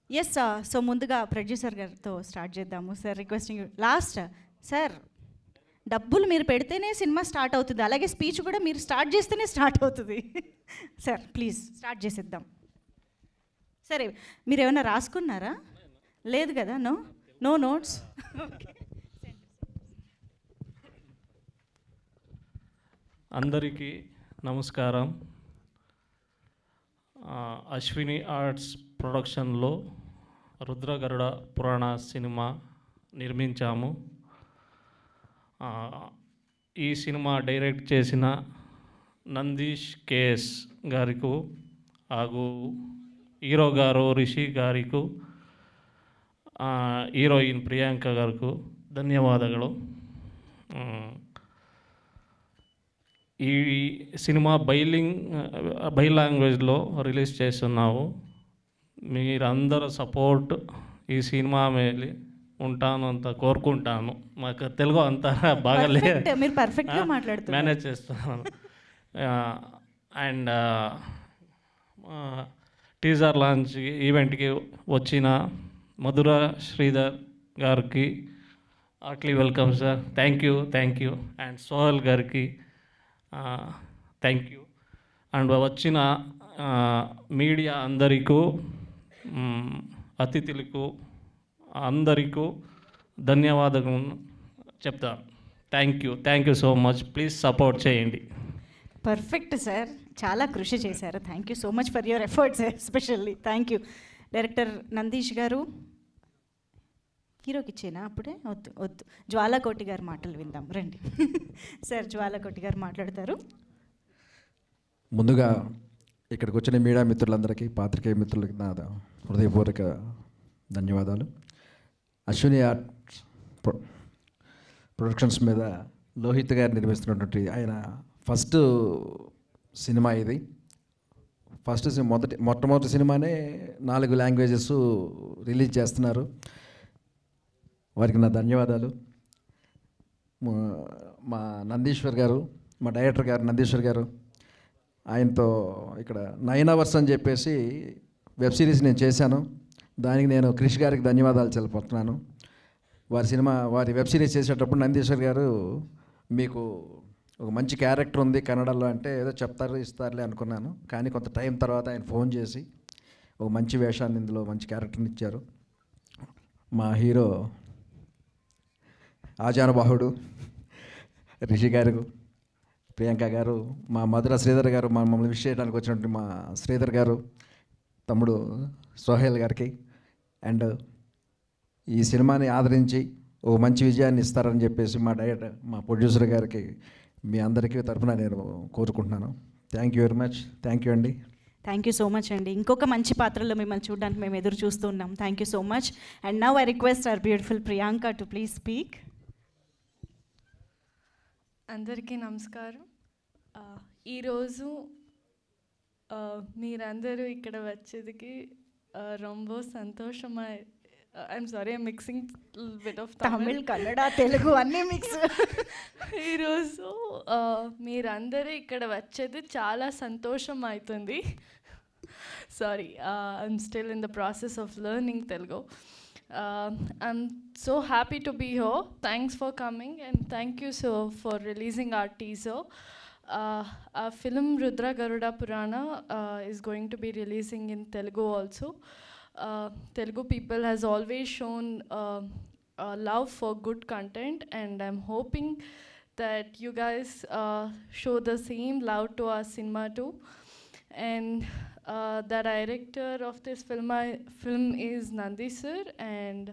Yes so ముందుగా producer గారితో start చేద్దాము సార్. రిక్వెస్టింగ్ లాస్ట్ సార్, డబ్బులు మీరు పెడితేనే సినిమా స్టార్ట్ అవుతుంది, అలాగే స్పీచ్ కూడా మీరు స్టార్ట్ చేస్తేనే స్టార్ట్ అవుతుంది. సార్ ప్లీజ్ స్టార్ట్ చేసేద్దాం. సరే, మీరు ఏమైనా రాసుకున్నారా? లేదు కదా? No no notes. అందరికీ నమస్కారం. అశ్విని ఆర్ట్స్ ప్రొడక్షన్లో రుద్రగరుడ పురాణ సినిమా నిర్మించాము. ఈ సినిమా డైరెక్ట్ చేసిన నందీష్ కేఎస్ గారికి ಹಾಗೂ హీరో గారు రిషి గారికి, హీరోయిన్ ప్రియాంక గారికి ధన్యవాదాలు. ఈ సినిమా బై లాంగ్వేజ్లో రిలీజ్ చేస్తున్నాము. మీరందరూ సపోర్ట్ ఈ సినిమా మీద ఉంటాను అంత కోరుకుంటాను. మాకు తెలుగు అంత బాగాలేదు, మీరు పర్ఫెక్ట్గా మాట్లాడుతున్నారు, మేనేజ్ చేస్తున్నాను. అండ్ టీజర్ లాంచ్ ఈవెంట్కి వచ్చిన మధుర శ్రీధర్ గారికి heartily welcome sir. Thank you. And Sohel గారికి థ్యాంక్ యూ. అండ్ వచ్చిన మీడియా అందరికీ, అతిథులకు అందరికీ ధన్యవాదాలు చెప్తాను. Thank you so much. Please support చేయండి. పర్ఫెక్ట్ సార్, చాలా కృషి చేశారు. Thank you so much for your efforts especially. Thank you. Director Nandish గారు, హీరోకి ఇచ్చేనా? అప్పుడే వద్దు. జ్వాలాకోటి గారి మాటలు విందాం రండి. సార్, జ్వాలాకోటి గారు మాట్లాడతారు. ముందుగా ఇక్కడికి వచ్చిన మీడియా మిత్రులందరికీ, పాత్రికేయ మిత్రులకి నా హృదయపూర్వక ధన్యవాదాలు. అశ్విని ఆర్ట్స్ ప్రొడక్షన్స్ మీద లోహిత్ గారు నిర్మిస్తున్నటువంటి ఆయన ఫస్ట్ సినిమా ఇది. మొట్టమొదటి సినిమానే 4 లాంగ్వేజెస్ రిలీజ్ చేస్తున్నారు. వారికి నా ధన్యవాదాలు. మా నందీశ్వర్ గారు, మా డైరెక్టర్ గారు నందీశ్వర్ గారు, ఆయనతో ఇక్కడ 9 అవర్స్ అని చెప్పేసి వెబ్ సిరీస్ నేను చేశాను. దానికి నేను క్రిష్ గారికి ధన్యవాదాలు తెలుపుతున్నాను. వారి వెబ్ సిరీస్ చేసేటప్పుడు నందీశ్వర్ గారు, మీకు ఒక మంచి క్యారెక్టర్ ఉంది కన్నడలో అంటే ఏదో ఇస్తారులే అనుకున్నాను. కానీ కొంత టైం తర్వాత ఆయన ఫోన్ చేసి ఒక మంచి వేషాన్ని, ఇందులో మంచి క్యారెక్టర్ని ఇచ్చారు. మా హీరో ఆజానుబాహుడు రిషి గారు, ప్రియాంక గారు, మా మధుర శ్రీధర్ గారు, మమ్మల్ని విష్ చేయడానికి వచ్చినటువంటి మా శ్రీధర్ గారు, తమ్ముడు సోహెల్ గారికి, అండ్ ఈ సినిమాని ఆదరించి ఓ మంచి విజయాన్ని ఇస్తారని చెప్పేసి మా డైరెక్టర్, మా ప్రొడ్యూసర్ గారికి, మీ అందరికీ తరఫున నేను కోరుకుంటున్నాను. Thank you very much. Thank you అండి. థ్యాంక్ యూ సో మచ్ అండి. ఇంకొక మంచి పాత్రలో మిమ్మల్ని చూడడానికి మేము ఎదురు చూస్తూ ఉన్నాం. Thank you so much. And now I request our beautiful Priyanka to please speak. అందరికీ నమస్కారం. ఈరోజు మీరందరూ ఇక్కడ వచ్చేదికి రొంబో సంతోషమై. I'm sorry, I'm mixing bit of Tamil, Kannada, Telugu అన్నీ మిక్స్. ఈరోజు మీరందరూ ఇక్కడ వచ్చేది చాలా సంతోషం అవుతుంది. Sorry, I'm still in the process of learning Telugu. I'm so happy to be here. Thanks for coming, and thank you so for releasing our teaser. Our film Rudra Garuda Purana is going to be releasing in Telugu also. Telugu people has always shown love for good content, and I'm hoping that you guys show the same love to our cinema too. And the director of this film is Nandi sir, and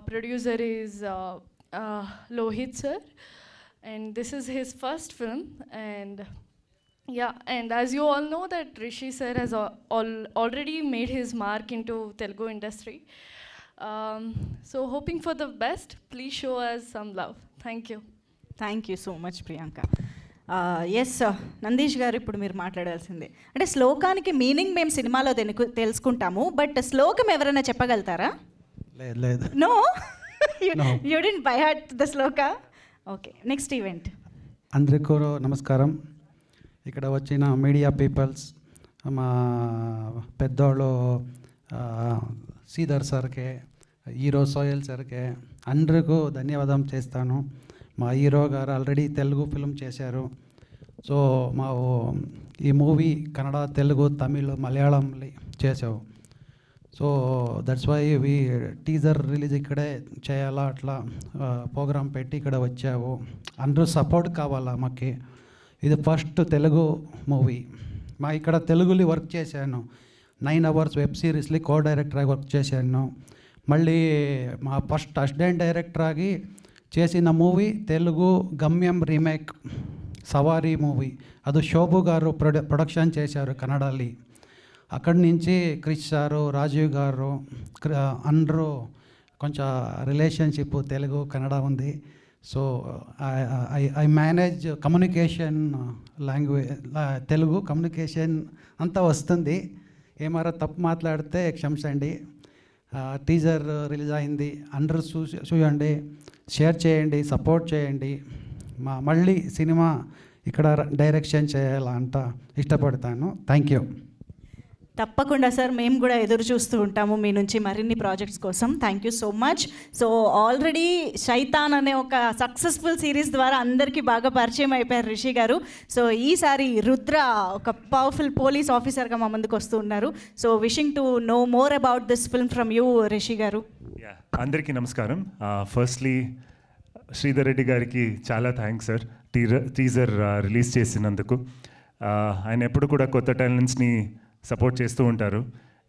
producer is Lohit sir, and this is his first film. And yeah, and as you all know that Rishi sir has already made his mark into Telugu industry. So hoping for the best. Please show us some love. Thank you. Thank you so much Priyanka. Yes Nandish గారు, ఇప్పుడు మీరు మాట్లాడాల్సిందే. అంటే శ్లోకానికి meaning మేము సినిమాలో తెలుసుకుంటాము, but శ్లోకం ఎవరైనా చెప్పగలుగుతారా? లేదు. No, you didn't by heart the shloka. Okay, next event. అందరికీ నమస్కారం. ఇక్కడ వచ్చిన మీడియా పీపుల్స్, మా పెద్దోళ్ళు శ్రీధర్ సార్కే, హీరో సోహెల్ సార్కే అందరికీ ధన్యవాదం చేస్తాను. మా హీరో గారు ఆల్రెడీ తెలుగు ఫిల్మ్ చేశారు. సో మా ఈ మూవీ కన్నడ, తెలుగు, తమిళ్, మలయాళం చేసావు. So that's why we teaser release ఇక్కడే చేయాలా, అట్లా ప్రోగ్రామ్ పెట్టి ఇక్కడ వచ్చావు. అందరూ సపోర్ట్ కావాలా మాకు. ఇది ఫస్ట్ తెలుగు మూవీ. మా ఇక్కడ తెలుగులో వర్క్ చేశాను. 9 hours వెబ్ సిరీస్లో కో డైరెక్టర్గా వర్క్ చేశాను. మళ్ళీ మా ఫస్ట్ అసిస్టెంట్ డైరెక్టర్ ఆగి చేసిన మూవీ తెలుగు గమ్యం రీమేక్ సవారీ మూవీ. అది శోభు గారు ప్రొడక్షన్ చేశారు కన్నడలో. అక్కడి నుంచి క్రిష్ సారు, రాజీవ్ గారు అందరూ కొంచెం రిలేషన్షిప్ తెలుగు కన్నడ ఉంది. So I manage communication language, Telugu communication అంతా వస్తుంది. ఏమారా తప్పు మాట్లాడితే క్షమించండి. టీజర్ రిలీజ్ అయింది, అందరూ చూడండి, షేర్ చేయండి, సపోర్ట్ చేయండి. మళ్ళీ సినిమా ఇక్కడ డైరెక్షన్ చేయాలంట ఇష్టపడతాను. Thank you. తప్పకుండా సార్, మేము కూడా ఎదురు చూస్తూ ఉంటాము మీ నుంచి మరిన్ని ప్రాజెక్ట్స్ కోసం. Thank you so much. So already Shaitaan అనే ఒక సక్సెస్ఫుల్ సిరీస్ ద్వారా అందరికీ బాగా పరిచయం అయిపోయారు రిషి గారు. సో ఈసారి రుద్ర ఒక పవర్ఫుల్ పోలీస్ ఆఫీసర్గా మా ముందుకు వస్తూ ఉన్నారు. So wishing to know more about this film from you Rishi గారు. అందరికీ నమస్కారం. ఫస్ట్లీ శ్రీధర్ రెడ్డి గారికి చాలా థ్యాంక్స్ సార్, టీజర్ రిలీజ్ చేసినందుకు. ఆయన ఎప్పుడు కూడా కొత్త టాలెంట్స్ని సపోర్ట్ చేస్తూ ఉంటారు.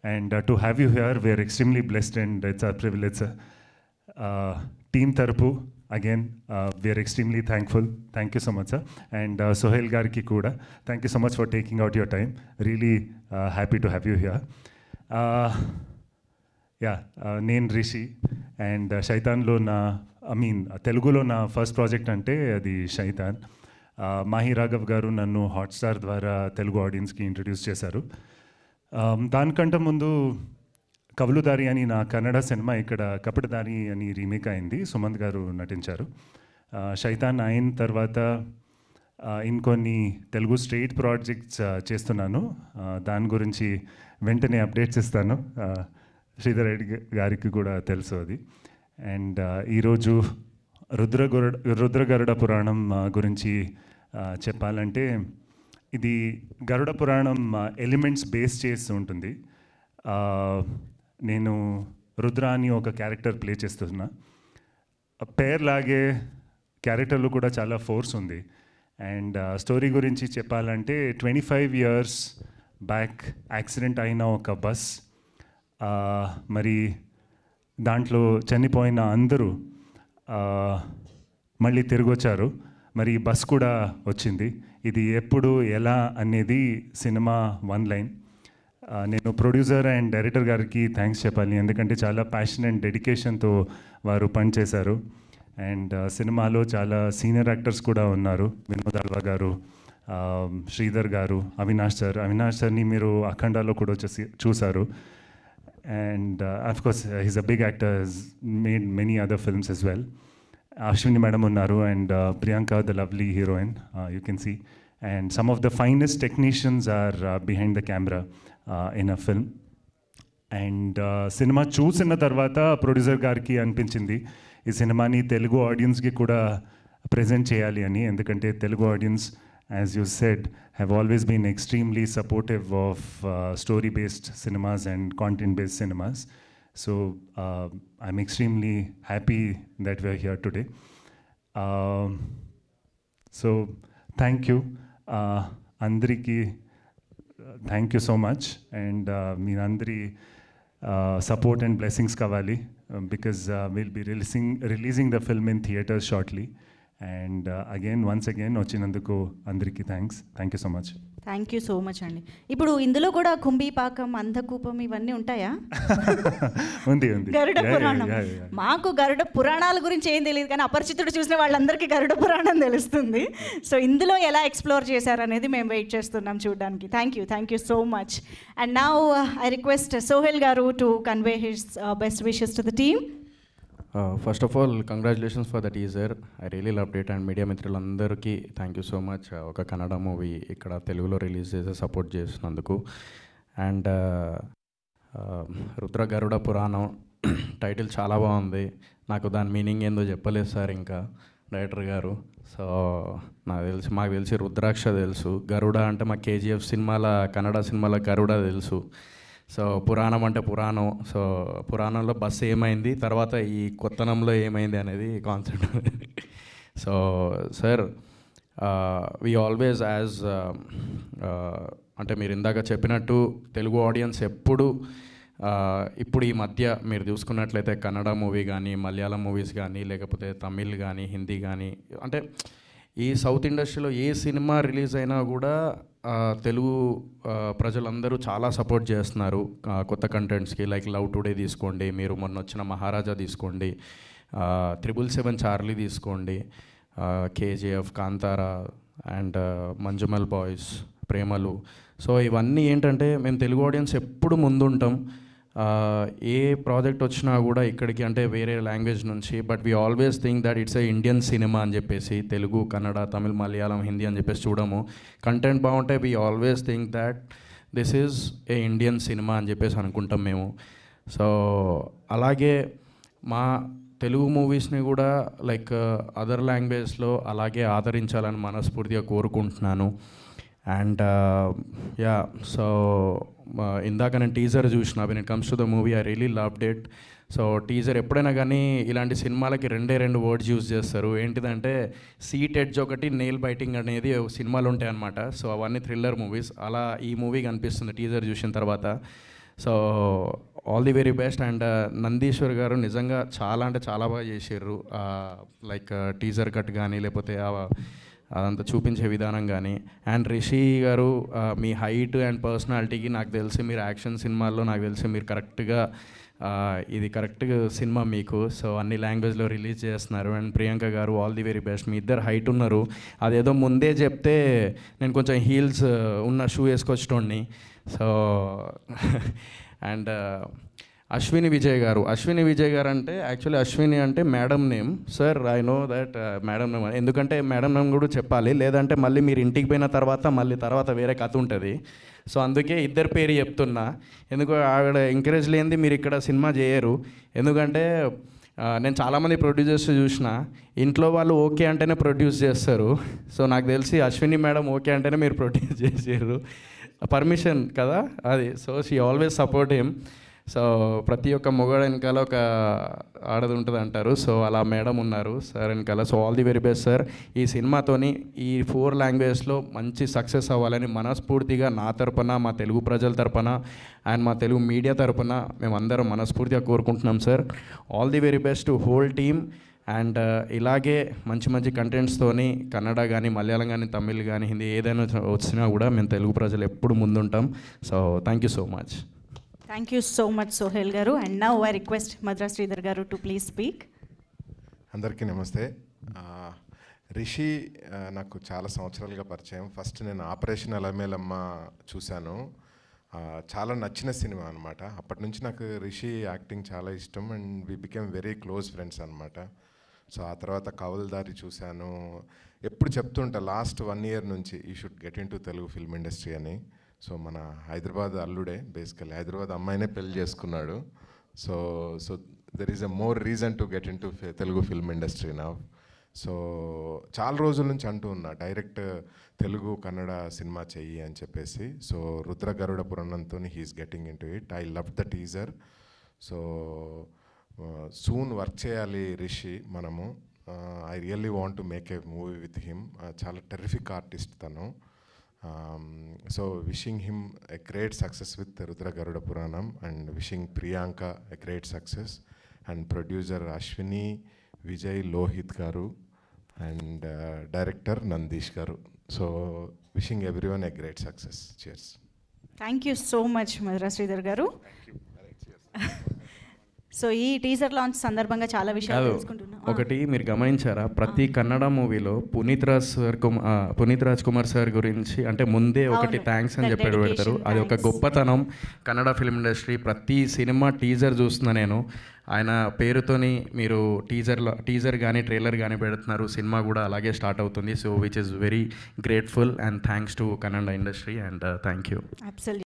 And to have you here we're extremely blessed and it's our privilege sir. Team తరపు again we're extremely thankful. Thank you so much sir. And Sohel గారికి కూడా thank you so much for taking out your time. Really happy to have you here. నేను Rishi and శైతాన్లో తెలుగులో నా first project అంటే అది శైతాన్. మాహి రాఘవ్ గారు నన్ను హాట్స్టార్ ద్వారా తెలుగు ఆడియన్స్కి ఇంట్రడ్యూస్ చేశారు. దానికంటే ముందు కవలుదారి అని నా కన్నడ సినిమా ఇక్కడ కపటదారి అని రీమేక్ అయింది, సుమంత్ గారు నటించారు. శైతాన్ అయిన తర్వాత ఇంకొన్ని తెలుగు స్ట్రైట్ ప్రాజెక్ట్స్ చేస్తున్నాను. దాని గురించి వెంటనే అప్డేట్స్ ఇస్తాను. శ్రీధర్ రెడ్డి గారికి కూడా తెలుసు అది. అండ్ ఈరోజు రుద్ర గరుడ పురాణం గురించి చెప్పాలంటే ఇది గరుడ పురాణం ఎలిమెంట్స్ బేస్ చేస్తూ ఉంటుంది. నేను రుద్ర అని ఒక క్యారెక్టర్ ప్లే చేస్తున్నా. పేర్లాగే క్యారెక్టర్లో కూడా చాలా ఫోర్స్ ఉంది. అండ్ స్టోరీ గురించి చెప్పాలంటే 25 years బ్యాక్ యాక్సిడెంట్ అయిన ఒక బస్, మరి దాంట్లో చనిపోయిన అందరూ మళ్ళీ తిరిగి వచ్చారు. మరి ఈ బస్ కూడా వచ్చింది. ఇది ఎప్పుడు ఎలా అనేది సినిమా 1 line. నేను ప్రొడ్యూసర్ అండ్ డైరెక్టర్ గారికి థ్యాంక్స్ చెప్పాలి, ఎందుకంటే చాలా ప్యాషన్ అండ్ డెడికేషన్తో వారు పనిచేశారు. అండ్ సినిమాలో చాలా సీనియర్ యాక్టర్స్ కూడా ఉన్నారు. వినోద్ అల్వా గారు, శ్రీధర్ గారు, అవినాష్ సార్ని మీరు అఖండాలో కూడా చూసారు. And of course he's a big actor, has made many other films as well. Ashwini madam unnaru and Priyanka, the lovely heroine, you can see. And some of the finest technicians are behind the camera in a film. And cinema చూసిన తర్వాత producer గారికి అనిపించింది ఈ సినిమాని తెలుగు ఆడియన్స్కి కూడా present చేయాలి అని. ఎందుకంటే Telugu audience, as you said, have always been extremely supportive of story-based cinemas and content-based cinemas. So I'm extremely happy that we're here today. So thank you. Andriki, thank you so much. And మీ అందరి support and blessings kavali, because we'll be releasing the film in theaters shortly. And once again వచ్చినందుకు అందరికీ thank you so much. Thank you so much అండి. ఇప్పుడు ఇందులో కూడా కుంభీపాకం, అంధకూపం ఇవన్నీ ఉంటాయా? ఉంది. గరుడ పురాణం. మాకు గరుడ పురాణాల గురించి ఏం తెలియదు, కానీ అపరిచితుడు చూసిన వాళ్ళందరికీ గరుడ పురాణం తెలుస్తుంది. సో ఇందులో ఎలా ఎక్స్ప్లోర్ చేశారనేది మేము వెయిట్ చేస్తున్నాం చూడడానికి. Thank you so much. And now I request Sohel garu to convey his best wishes to the team. First of all congratulations for the teaser. I really loved it. And media మిత్రులందరికీ thank you so much. ఒక Kannada movie ఇక్కడ తెలుగులో release చేసి support చేసినందుకు. And Rudra Garuda Puranam title చాలా బాగుంది. నాకు దాని మీనింగ్ ఏందో చెప్పలేదు సార్ ఇంకా డైరెక్టర్ గారు. సో మాకు తెలిసి రుద్రాక్ష తెలుసు, గరుడ అంటే మా కేజీఎఫ్ సినిమాల కన్నడ సినిమాల గరుడ తెలుసు. సో పురాణం అంటే పురాణం. సో పురాణంలో బస్సు ఏమైంది, తర్వాత ఈ కొత్తనంలో ఏమైంది అనేది concept. So sir we always as అంటే మీరు ఇందాక చెప్పినట్టు తెలుగు ఆడియన్స్ ఎప్పుడు ఇప్పుడు ఈ మధ్య మీరు చూసుకున్నట్లయితే కన్నడ మూవీ కానీ, మలయాళం మూవీస్ కానీ, లేకపోతే తమిళ్ కానీ, హిందీ కానీ, అంటే ఈ సౌత్ ఇండస్ట్రీలో ఏ సినిమా రిలీజ్ అయినా కూడా తెలుగు ప్రజలందరూ చాలా సపోర్ట్ చేస్తున్నారు కొత్త కంటెంట్స్కి. లైక్ లవ్ టుడే తీసుకోండి, మీరు మొన్న వచ్చిన మహారాజా తీసుకోండి, 777 చార్లీ తీసుకోండి, KGF, Kantara and Manjummel boys, ప్రేమలు. సో ఇవన్నీ ఏంటంటే మేము తెలుగు ఆడియన్స్ ఎప్పుడు ముందుంటాం. ఏ ప్రాజెక్ట్ వచ్చినా కూడా ఇక్కడికి అంటే వేరే లాంగ్వేజ్ నుంచి, but we always think that it's a Indian cinema అని చెప్పేసి, తెలుగు, కన్నడ, తమిళ్, మలయాళం, హిందీ అని చెప్పేసి చూడము. కంటెంట్ బాగుంటే we always think that this is a Indian cinema అని చెప్పేసి అనుకుంటాం మేము. సో అలాగే మా తెలుగు మూవీస్ని కూడా లైక్ అదర్ లాంగ్వేజ్లో అలాగే ఆదరించాలని మనస్ఫూర్తిగా కోరుకుంటున్నాను. అండ్ యా, సో ఇందాక నేను టీజర్ చూసిన, when it comes to the movie I really loved it. So teaser ఎప్పుడైనా కానీ ఇలాంటి సినిమాలకి 2 వర్డ్స్ యూజ్ చేస్తారు. ఏంటిదంటే సీట్ ఎడ్జ్ ఒకటి, నెయిల్ బైటింగ్ అనేది సినిమాలు ఉంటాయన్నమాట. సో అవన్నీ థ్రిల్లర్ మూవీస్. అలా ఈ మూవీ కనిపిస్తుంది టీజర్ చూసిన తర్వాత. So all the very best. And Nandishwar గారు నిజంగా చాలా అంటే చాలా బాగా చేసారు. లైక్ టీజర్ కట్ కానీ, లేకపోతే అదంతా చూపించే విధానం కానీ. అండ్ రిషి గారు మీ హైట్ అండ్ పర్సనాలిటీకి నాకు తెలిసి మీరు యాక్షన్ సినిమాల్లో నాకు తెలిసి మీరు కరెక్ట్గా ఇది కరెక్ట్గా సినిమా మీకు. సో అన్ని లాంగ్వేజ్లో రిలీజ్ చేస్తున్నారు. అండ్ ప్రియాంక గారు ఆల్ ది వెరీ బెస్ట్. మీ ఇద్దరు హైట్ ఉన్నారు. అదేదో ముందే చెప్తే నేను కొంచెం హీల్స్ ఉన్న షూ వేసుకొచ్చేటోడిని. సో అండ్ అశ్విని విజయ్ గారు అంటే యాక్చువల్లీ అశ్విని అంటే madam name. Sir I know that madam name, ఎందుకంటే మేడం నేమ్ కూడా చెప్పాలి, లేదంటే మళ్ళీ మీరు ఇంటికి పోయిన తర్వాత వేరే కథ ఉంటుంది. సో అందుకే ఇద్దరు పేరు చెప్తున్నా. ఎందుకు ఆవిడ ఎంకరేజ్ లేనిది మీరు ఇక్కడ సినిమా చేయరు. ఎందుకంటే నేను చాలామంది ప్రొడ్యూసర్స్ చూసిన, ఇంట్లో వాళ్ళు ఓకే అంటేనే ప్రొడ్యూస్ చేస్తారు. సో నాకు తెలిసి అశ్విని మేడం ఓకే అంటేనే మీరు ప్రొడ్యూస్ చేసారు, పర్మిషన్ కదా అది. So she always support him. So ప్రతి ఒక్క మొగాడు వెనకాల ఒక ఆడది ఉంటుంది అంటారు. సో అలా మేడం ఉన్నారు సార్ వెనకాల. So all the very best sir. ఈ సినిమాతోని ఈ 4 లాంగ్వేజ్లో మంచి సక్సెస్ అవ్వాలని మనస్ఫూర్తిగా నా తరపున, మా తెలుగు ప్రజల తరపున అండ్ మా తెలుగు మీడియా తరపున మేమందరం మనస్ఫూర్తిగా కోరుకుంటున్నాం sir. All the very best to whole team. And ఇలాగే మంచి కంటెంట్స్తోని కన్నడ కానీ, మలయాళం కానీ, తమిళ్ కానీ, హిందీ ఏదైనా వచ్చినా కూడా మేము తెలుగు ప్రజలు ఎప్పుడు ముందుంటాం. So thank you so much. Thank you so much Sohel garu. And now I request Madhura Sreedhar garu to please speak. అందరికీ నమస్తే. రిషి నాకు చాలా సంవత్సరాలుగా పరిచయం. ఫస్ట్ నేను ఆపరేషన్ అలమేలమ్మ చూశాను, చాలా నచ్చిన సినిమా అనమాట. అప్పటి నుంచి నాకు రిషి యాక్టింగ్ చాలా ఇష్టం and we became very close friends అనమాట. సో ఆ తర్వాత కవల్దారి చూశాను. ఎప్పుడు చెప్తుంటా లాస్ట్ 1 year నుంచి you should get in to Telugu film industry అని. సో మన హైదరాబాద్ అల్లుడే, బేసికలీ హైదరాబాద్ అమ్మాయినే పెళ్లి చేసుకున్నాడు. So there is a more reason to get in to Telugu film industry నా. సో చాలా రోజుల నుంచి అంటూ ఉన్నా డైరెక్ట్ తెలుగు కన్నడ సినిమా చెయ్యి అని చెప్పేసి. సో రుద్ర గరుడ పురాణంతో he's getting into it. I love the teaser. So soon work చేయాలి రిషి మనము. I really want to make a movie with him. చాలా టెర్రిఫిక్ ఆర్టిస్ట్ తను. So wishing him a great success with Rudra Garuda Puranam and wishing Priyanka a great success and producer Ashwini Vijay Lohit Garu and director Nandish Garu. So wishing everyone a great success. Cheers. Thank you so much Madhura Sreedhar garu. So ఈ teaser launch సందర్భంగా చాలా విషయాలు తెలుసుకుంటున్నాం. ఒకటి మీరు గమనించారా, ప్రతి కన్నడ మూవీలో పునీత్ రాజ్ కుమార్ సార్ గురించి అంటే ముందే ఒకటి థ్యాంక్స్ అని చెప్పి పెడతారు. అది ఒక గొప్పతనం కన్నడ ఫిల్మ్ ఇండస్ట్రీ. ప్రతి సినిమా టీజర్ చూస్తున్నా నేను, ఆయన పేరుతోని మీరు టీజర్ కానీ ట్రైలర్ కానీ పెడుతున్నారు. సినిమా కూడా అలాగే స్టార్ట్ అవుతుంది. So which is very grateful and thanks to Kannada industry and thank you. Absolutely.